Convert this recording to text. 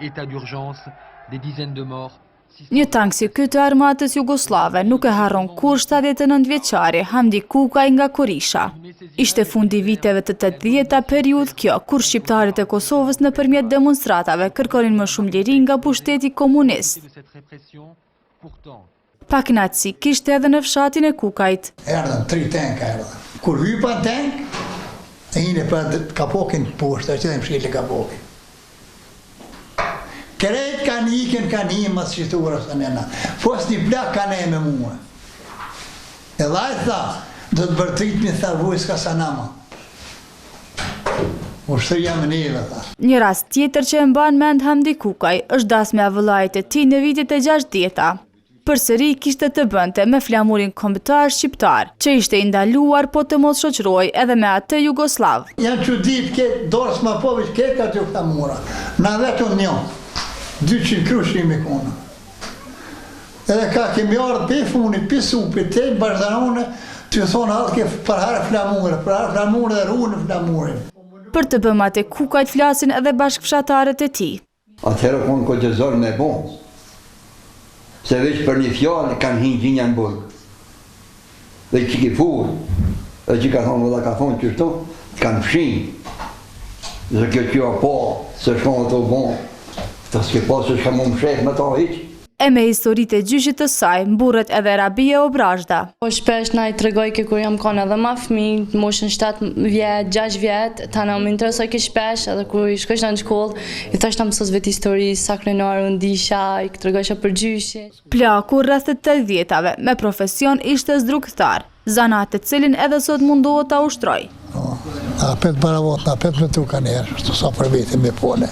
état d'urgence, des dizaines de morts. Një tank si ky të armatës jugoslave nuk e harron kur 79 vjeçari Hamdi Kukaj nga Korisha. Ishte fundi viteve të 80-ta periudhë kjo, kur shqiptarët e Kosovës nëpërmjet demonstratave kërkonin më shumë liri nga pushteti komunist. Pak naci kishte edhe në fshatin e Kukajt. Erdhën 3 tanka erdhën. Kur hypa tank, e hine për kapokin poshtë, që dhe më shkili kapokin. Krejt kanë iken më shqiturës të nëna. Fos një plak kanë e me mua. E dhaj tha, do të bërtrit mi tha vojska sa nama. Ushtëria më neve, tha. Një rast tjetër që e mban mend Hamdi Kukaj është dasmja e vëllait të tij në vitet e 60-ta. Përsëri kishte të bënte me flamurin kombëtar shqiptar, që ishte i ndaluar po të mos shoqëroj edhe me atë jugoslav. Janë që ditë këtë dorës më povish këtë ka të flamura. Na vetëm një. 200 krushri me kona. Edhe ka kemi ardhë për funit, për supit, të bashkëzanone, të thonë atë ke përharë flamurë dhe runë flamurin. Për të bëmat e Kukajt flasin edhe bashkëfshatarët e tij. Atëherë konë kogjëzor me bon, se veç për një fjallë kanë hinë gjinja në burgë. Dhe që ki furë, dhe që ka thonë vëlla ka thonë qështu, kanë fshinë. Dhe kjo që po, se shkonë të bon, të s'ke pasë shka më shekë me ta hiqë. E me historitë e gjyshit të saj, mburret edhe Rabia Obrazhda. Po shpesh na i tregoj ke kur jam kanë edhe ma fëmijë, moshën 7 vjet, 6 vjet, ta na më interesoj ke shpesh, edhe kur i shkosh në shkollë, i thash ta mësos vetë histori, sa krenar u ndisha, i tregojsha për gjyshin. Plaku rreth të 80-tave, me profesion ishte zdrugtar, zanat të cilin edhe sot mundohet ta ushtroj. Apet baravot, apet me tu kanë herë, sa për vete me pone.